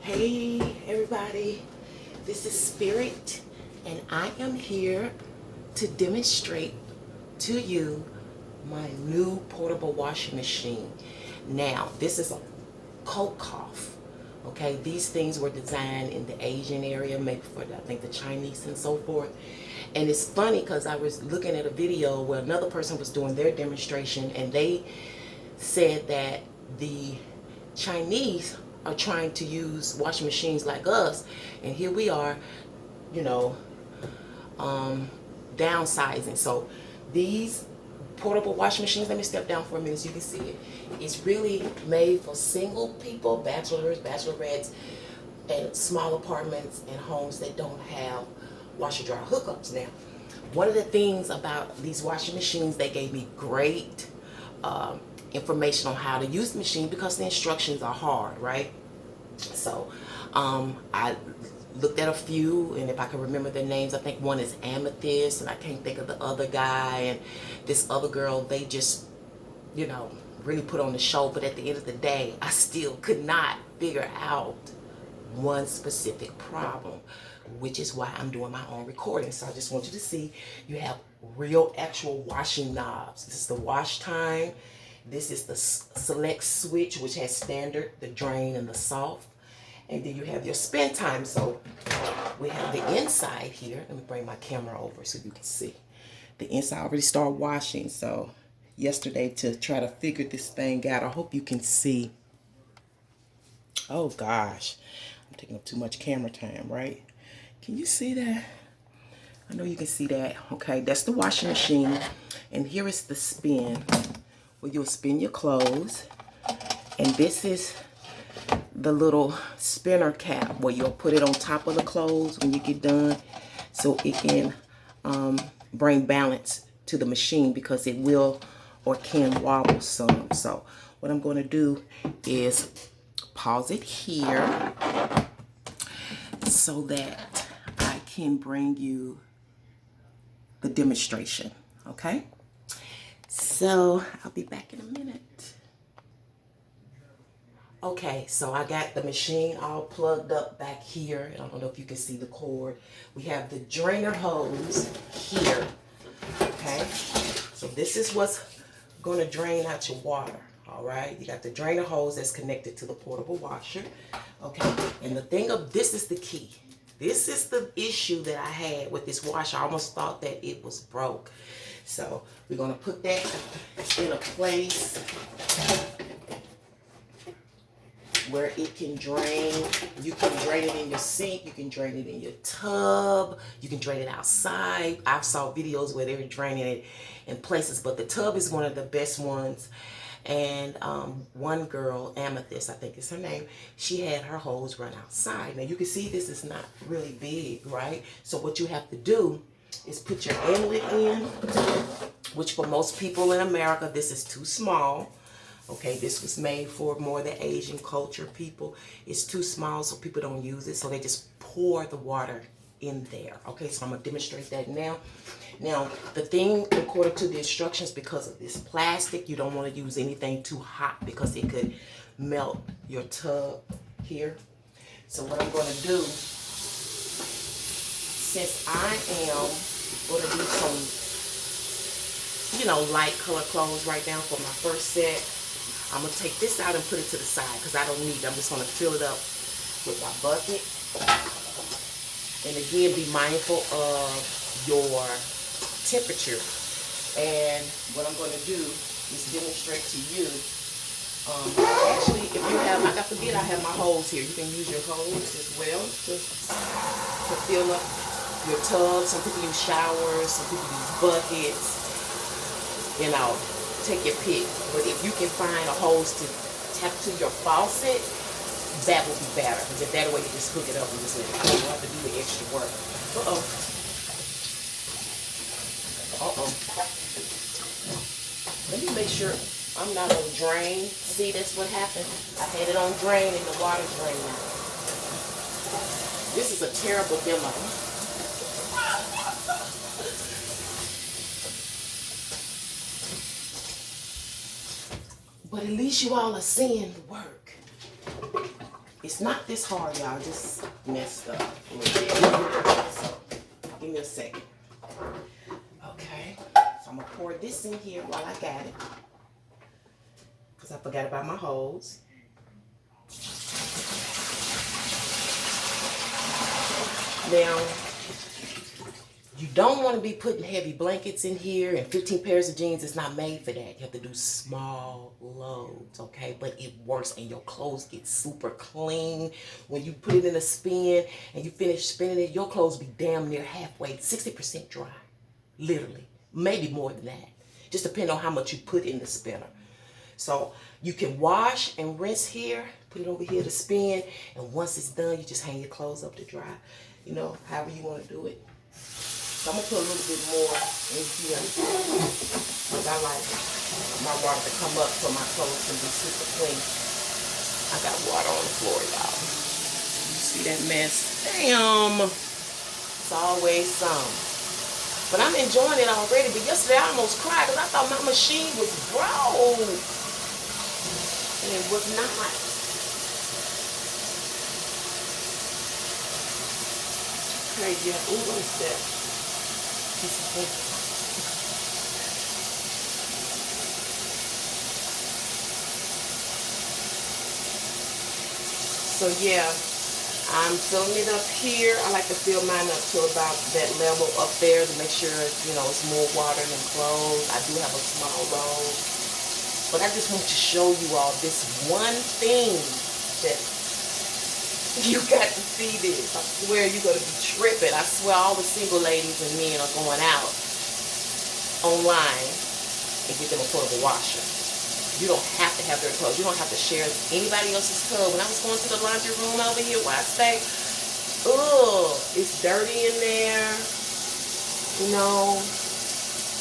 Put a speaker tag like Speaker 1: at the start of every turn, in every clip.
Speaker 1: Hey everybody, this is Spirit and I am here to demonstrate to you my new portable washing machine. Now, this is a ZOKOP. Okay, these things were designed in the Asian area, maybe for I think the Chinese and so forth. And it's funny because I was looking at a video where another person was doing their demonstration and they said that the Chinese are trying to use washing machines like us, and here we are, you know, downsizing. So these portable washing machines, let me step down for a minute so you can see it. It's really made for single people, bachelors, bachelorettes, and small apartments and homes that don't have washer dryer hookups. Now, one of the things about these washing machines, they gave me great information on how to use the machine because the instructions are hard, right? So I looked at a few, and if I can remember their names, I think one is Amethyst, and I can't think of the other guy, and this other girl, they just, you know, really put on the show. But at the end of the day, I still could not figure out one specific problem, which is why I'm doing my own recording. So I just want you to see, you have real actual washing knobs. This is the wash time. This is the select switch, which has standard, the drain, and the soft. And then you have your spin time. So we have the inside here. Let me bring my camera over so you can see. The inside already started washing. So yesterday, to try to figure this thing out, I hope you can see. Oh gosh, I'm taking up too much camera time, right? Can you see that? I know you can see that. Okay, that's the washing machine. And here is the spin, where you'll spin your clothes. And this is the little spinner cap where you'll put it on top of the clothes when you get done, so it can bring balance to the machine, because it will or can wobble some. So what I'm going to do is pause it here so that I can bring you the demonstration. Okay, so I'll be back in a minute. Okay, so I got the machine all plugged up back here. I don't know if you can see the cord. We have the drainer hose here. Okay, so this is what's going to drain out your water. All right, you got the drainer hose that's connected to the portable washer. Okay, and the thing of this is the key. This is the issue that I had with this washer. I almost thought that it was broke. So we're going to put that in a place where it can drain. You can drain it in your sink, you can drain it in your tub, you can drain it outside. I've saw videos where they were draining it in places, but the tub is one of the best ones. And one girl, Amethyst, I think is her name, she had her hose run outside. Now you can see this is not really big, right? So what you have to do is put your inlet in, which for most people in America, this is too small. Okay, this was made for more the Asian culture people. It's too small, so people don't use it. So they just pour the water in there. Okay, so I'm going to demonstrate that now. Now, the thing, according to the instructions, because of this plastic, you don't want to use anything too hot because it could melt your tub here. So what I'm going to do, since I am going to do some, you know, light color clothes right now for my first set, I'm going to take this out and put it to the side because I don't need it. I'm just going to fill it up with my bucket. And again, be mindful of your temperature. And what I'm going to do is demonstrate to you. Actually, if you have, like I forget, I have my hose here. You can use your hose as well to fill up your tub. Some people use showers, some people use buckets. You know, take your pick. But if you can find a hose to tap to your faucet, that would be better. Because that way you just hook it up and just let it go. You don't have to do the extra work. Uh-oh. Uh-oh. Let me make sure I'm not on drain. See, that's what happened. I had it on drain and the water drained. This is a terrible demo. But at least you all are seeing the work. It's not this hard, y'all. Just messed up a little bit. So, give me a second. Okay. So I'm gonna pour this in here while I got it, because I forgot about my hose. Now, you don't want to be putting heavy blankets in here, and 15 pairs of jeans is not made for that. You have to do small loads, okay? But it works, and your clothes get super clean. When you put it in a spin and you finish spinning it, your clothes be damn near halfway, 60% dry. Literally. Maybe more than that. Just depending on how much you put in the spinner. So you can wash and rinse here, put it over here to spin, and once it's done, you just hang your clothes up to dry. You know, however you want to do it. So I'm going to put a little bit more in here, because I like my water to come up so my clothes can be super clean. I got water on the floor, y'all. You see that mess? Damn. It's always some. But I'm enjoying it already. But yesterday I almost cried because I thought my machine was broke. And it was not. Okay, yeah. Ooh, what is that? So yeah, I'm filling it up here. I like to fill mine up to about that level up there to make sure, you know, it's more water than clothes. I do have a small roll. But I just want to show you all this one thing that you got to see this. I swear you're going to be tripping. I swear all the single ladies and men are going out online and get them a portable washer. You don't have to have their clothes. You don't have to share anybody else's tub. When I was going to the laundry room over here where I stay, ugh, it's dirty in there. You know,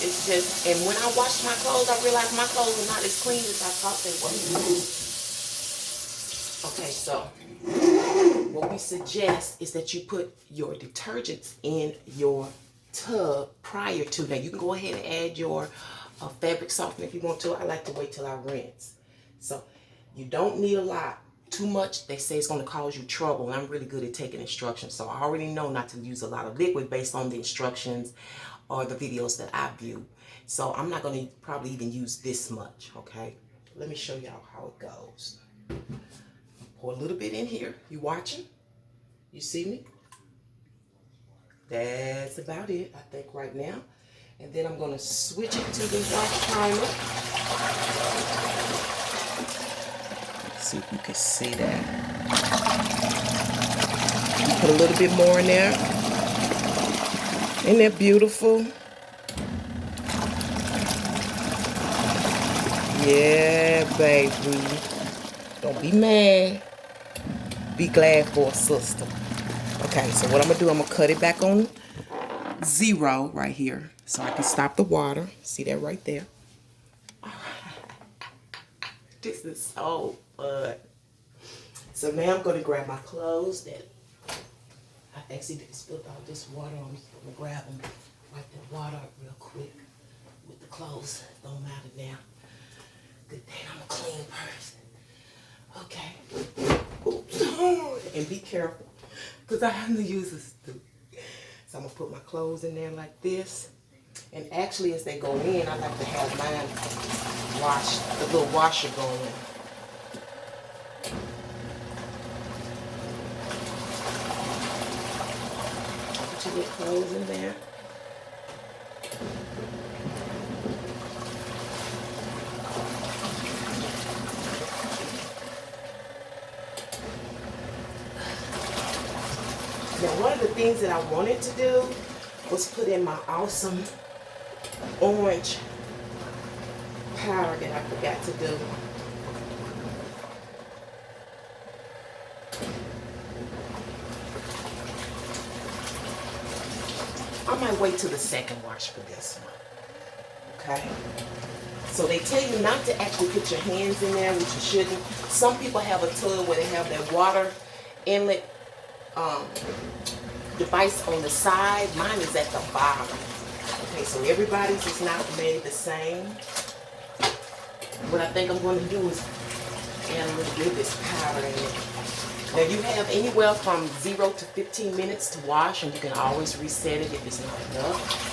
Speaker 1: it's just, and when I washed my clothes, I realized my clothes are not as clean as I thought they were. Okay, so what we suggest is that you put your detergents in your tub prior to. Now you can go ahead and add your fabric softener if you want to. I like to wait till I rinse. So you don't need a lot. Too much, they say it's going to cause you trouble. And I'm really good at taking instructions. So I already know not to use a lot of liquid based on the instructions or the videos that I view. So I'm not going to probably even use this much, okay? Let me show y'all how it goes. Pour a little bit in here. You watching? You see me? That's about it, I think, right now. And then I'm going to switch it to the wash primer. Let's see if you can see that. You put a little bit more in there. Isn't that beautiful? Yeah, baby. Don't be mad. Be glad for a sister. Okay, so what I'm going to do, I'm going to cut it back on 0 right here so I can stop the water. See that right there? This is so fun. So now I'm going to grab my clothes that I accidentally spilled all this water on me. I'm going to grab them, wipe that water up real quick with the clothes. Don't matter now. Good thing I'm a clean person. Okay. Oops. And be careful, because I have to use this too. So I'm going to put my clothes in there like this. And actually, as they go in, I like to have mine washed, the little washer going. Put your little clothes in there. Now, one of the things that I wanted to do was put in my awesome orange powder that I forgot to do. I might wait till the second wash for this one. Okay? So they tell you not to actually put your hands in there, which you shouldn't. Some people have a tub where they have their water inlet device on the side. Mine is at the bottom. Okay, so everybody's is not made the same. What I think I'm going to do is add a little bit of this powder in it. Now you have anywhere from 0 to 15 minutes to wash, and you can always reset it if it's not enough.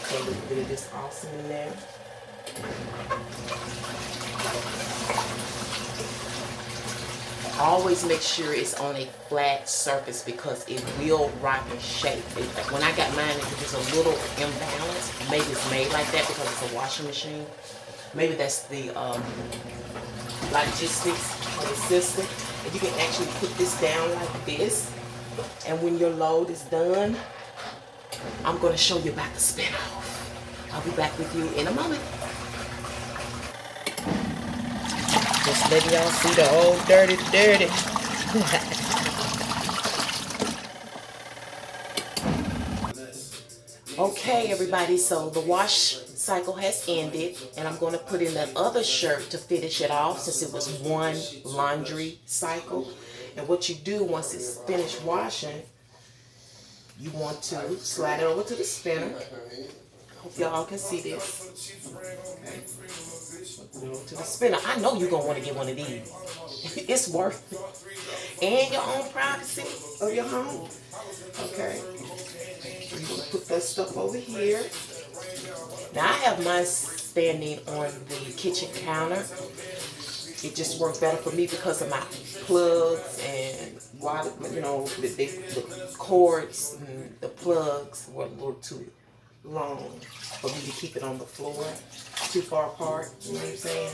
Speaker 1: Okay, a little bit of this awesome in there. Always make sure it's on a flat surface because it will rock and shake. When I got mine, it was a little imbalanced. Maybe it's made like that because it's a washing machine. Maybe that's the logistics of the system. And you can actually put this down like this. And when your load is done, I'm going to show you about the spin off. I'll be back with you in a moment. Just letting y'all see the old dirty. Okay, everybody, so the wash cycle has ended, and I'm going to put in that other shirt to finish it off since it was one laundry cycle. And what you do once it's finished washing, you want to slide it over to the spinner. Hope y'all can see this. Okay. To the spinner. I know you're going to want to get one of these. It's worth it. And your own privacy of your home. Okay. You're going to put that stuff over here. Now I have mine standing on the kitchen counter. It just works better for me because of my plugs and water, you know, the cords and the plugs were a little too long for me to keep it on the floor, too far apart, you know what I'm saying?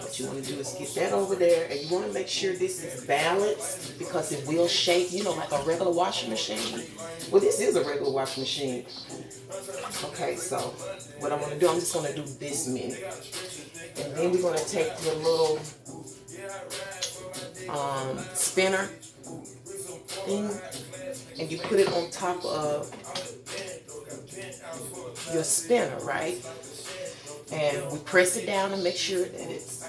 Speaker 1: What you want to do is get that over there, and you want to make sure this is balanced because it will shake, you know, like a regular washing machine. Well, this is a regular washing machine. Okay, so what I'm going to do, I'm just going to do this many. And then we're going to take your little spinner thing, and you put it on top of your spinner, right? And we press it down and make sure that it's,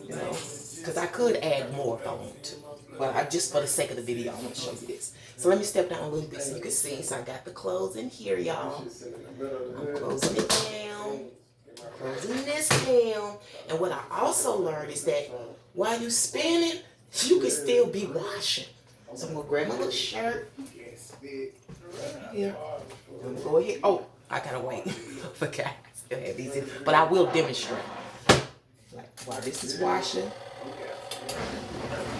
Speaker 1: you know, because I could add more if I want to. But just for the sake of the video, I'm going to show you this. So let me step down a little bit so you can see. So I got the clothes in here, y'all. I'm closing it down. Closing this down. And what I also learned is that while you spinning, you can still be washing. So I'm going to grab my little shirt. Here. I'm going to go ahead. Oh, I got to wait. Okay. I still have these in. But I will demonstrate. Like while this is washing,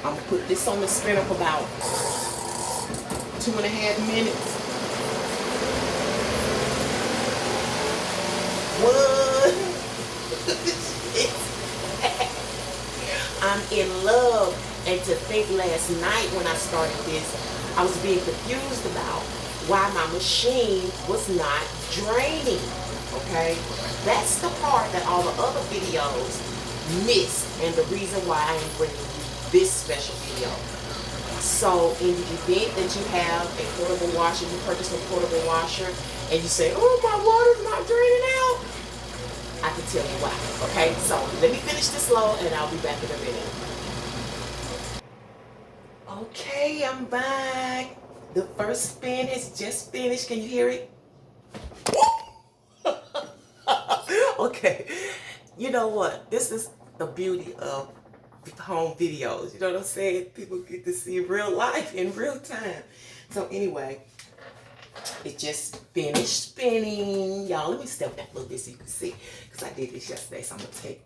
Speaker 1: I'm going to put this on the spinner for about 2.5 minutes. What? I'm in love. And to think last night when I started this, I was being confused about why my machine was not draining. Okay? That's the part that all the other videos missed, and the reason why I am bringing you this special video. So in the event that you have a portable washer, you purchase a portable washer, and you say, oh, my water's not draining out, I can tell you why. Okay? So let me finish this load, and I'll be back in a minute. Okay, I'm back. The first spin has just finished. Can you hear it? Okay. You know what? This is the beauty of home videos. You know what I'm saying? People get to see real life in real time. So anyway, it just finished spinning. Y'all, let me step back a little bit so you can see. Because I did this yesterday. So I'm going to take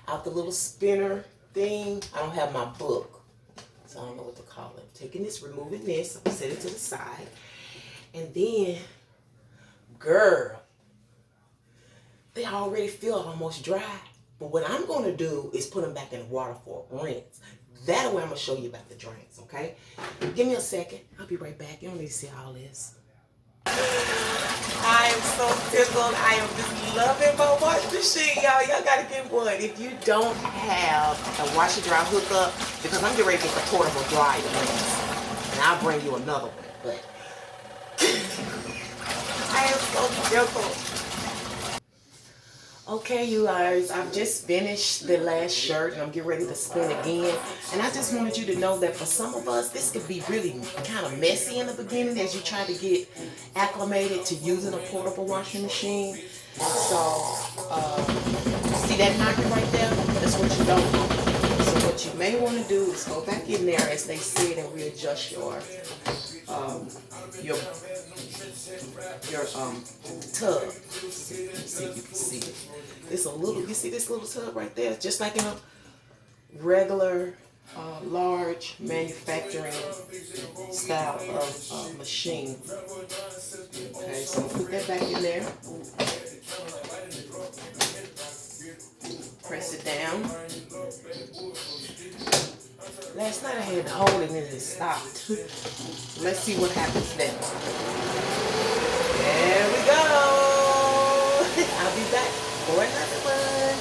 Speaker 1: out the little spinner thing. I don't have my book. So I don't know what to call it. Taking this, removing this, I'm set it to the side. And then, girl, they already feel almost dry. But what I'm going to do is put them back in the water for a rinse. That way I'm going to show you about the drains, okay? Give me a second. I'll be right back. You don't need to see all this. I am so tickled. I am just loving my wash machine, y'all. Y'all gotta get one. If you don't have a washer dry hookup, because I'm getting ready to get the portable dryer next, and I'll bring you another one. But I am so tickled. Okay, you guys, I've just finished the last shirt and I'm getting ready to spin again. And I just wanted you to know that for some of us, this could be really kind of messy in the beginning as you try to get acclimated to using a portable washing machine. So, that marker right there? That's what you don't do. So what you may want to do is go back in there, as they said, and readjust your tub. See if you can see it. It's a little. You see this little tub right there? Just like in a regular large manufacturing style of machine. Okay, so put that back in there. Press it down. Last night I had to hold it and it stopped. Let's see what happens then. There we go. I'll be back for another one.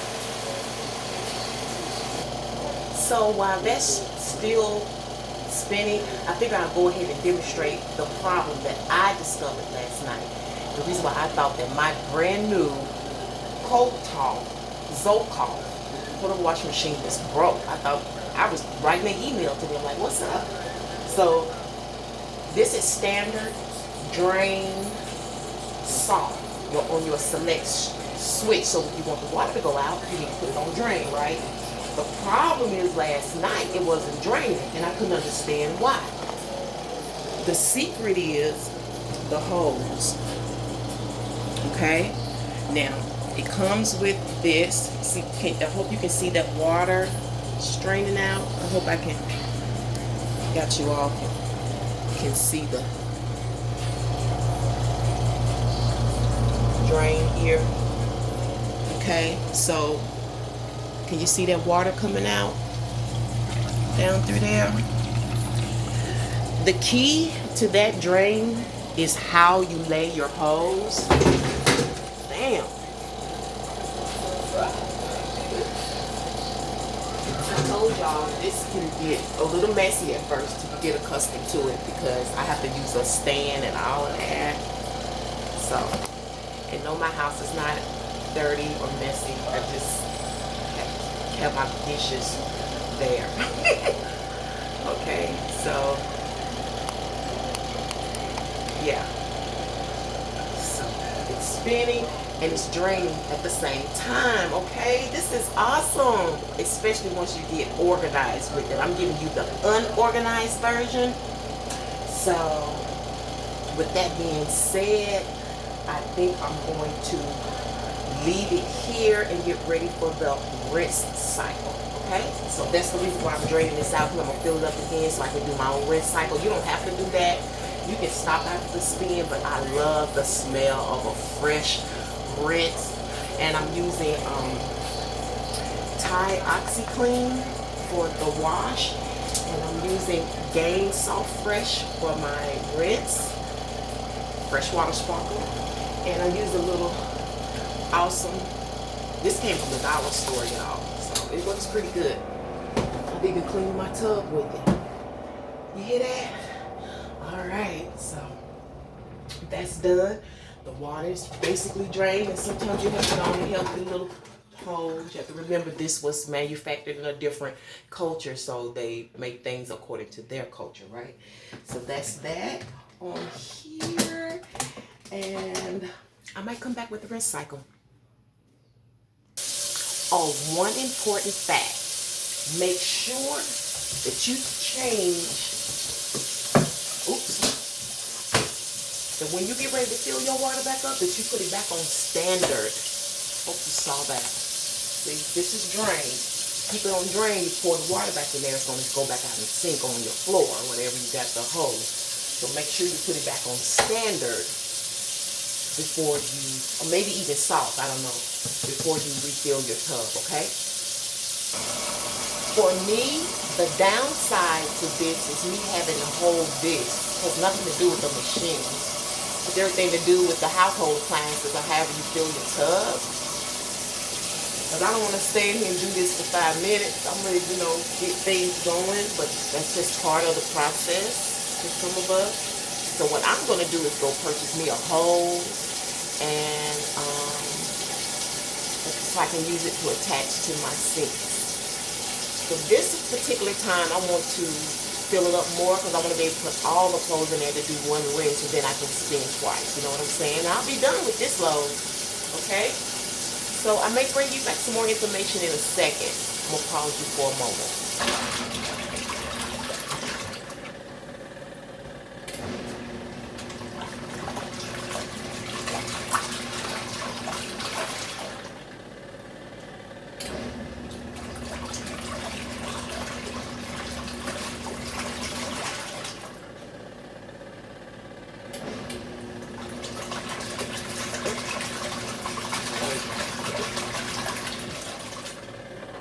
Speaker 1: So while that's still spinning, I figure I'll go ahead and demonstrate the problem that I discovered last night. The reason why I thought that my brand new ZOKOP portable washing machine was broke. I thought, I was writing an email to them like, what's up? So this is standard drain soft on your select switch. So if you want the water to go out, you need to put it on drain, right? The problem is last night it wasn't draining and I couldn't understand why. The secret is the hose. Okay? Now, it comes with this. See, I hope you can see that water straining out. I hope I got you all can see the drain here. Okay, so can you see that water coming out down through there? The key to that drain is how you lay your hose. Damn. I told y'all this can get a little messy at first to get accustomed to it because I have to use a stand and all of that. So, and no, my house is not dirty or messy. I just have my dishes there. Okay, so yeah. So it's spinning and it's draining at the same time. Okay, this is awesome, especially once you get organized with it. I'm giving you the unorganized version. So with that being said, I think I'm going to leave it here and get ready for the rinse cycle. Okay, so that's the reason why I'm draining this out, because I'm gonna fill it up again so I can do my own rinse cycle. You don't have to do that. You can stop after the spin, but I love the smell of a fresh rinse. And I'm using Thai OxyClean for the wash, and I'm using Gain Soft Fresh for my rinse, freshwater sparkler, and I use a little awesome. This came from the dollar store, y'all, so it looks pretty good. I've even cleaned my tub with it. You hear that? All right, so that's done. The water's basically drained, and sometimes you have to go and help the little holes. You have to remember this was manufactured in a different culture, so they make things according to their culture, right? So that's that on here, and I might come back with the rinse cycle. Oh, one important fact. Make sure that you change, that when you get ready to fill your water back up, that you put it back on standard. Hope you saw that. See, this is drain. Keep it on drain, you pour the water back in there, it's going to go back out and sink on your floor, whatever you got the hose. So make sure you put it back on standard before you, or maybe even soft, I don't know, before you refill your tub, okay? For me, the downside to this is me having to hold this. It has nothing to do with the machine. It's everything to do with the household appliances or however you fill your tub. Because I don't want to stay in here and do this for 5 minutes. I'm ready to, get things going, but that's just part of the process for some of us. So what I'm going to do is go purchase me a hose, and so I can use it to attach to my sink. So this particular time I want to fill it up more because I want to be able to put all the clothes in there to do one rinse, and then I can spin twice. You know what I'm saying? I'll be done with this load. Okay? So I may bring you back some more information in a second. I'm gonna pause you for a moment.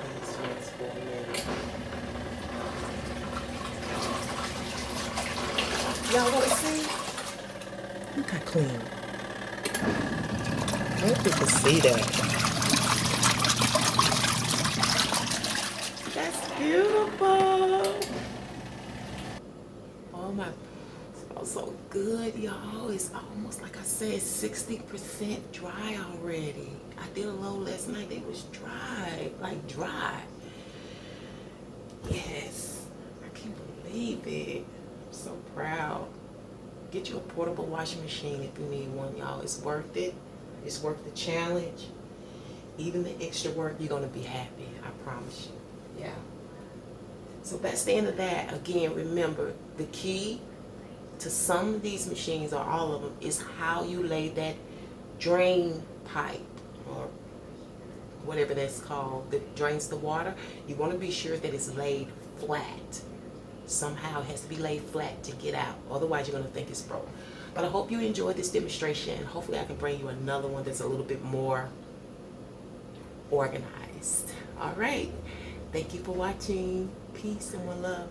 Speaker 1: These ones for a minute. Y'all wanna see? Look how clean. I hope you can see that. That's beautiful. Oh my, smells so good, y'all. It's almost like I said, 60% dry already. I did a load last night. It was dry, like dry. Yes, I can't believe it. I'm so proud. Get you a portable washing machine if you need one, y'all. It's worth it. It's worth the challenge. Even the extra work, you're gonna be happy. I promise you. Yeah. So that's the end of that. Again, remember, the key to some of these machines, or all of them, is how you lay that drain pipe, or whatever that's called, that drains the water. You want to be sure that it's laid flat. Somehow it has to be laid flat to get out. Otherwise, you're going to think it's broke. But I hope you enjoyed this demonstration. Hopefully I can bring you another one that's a little bit more organized. All right. Thank you for watching. Peace and one love.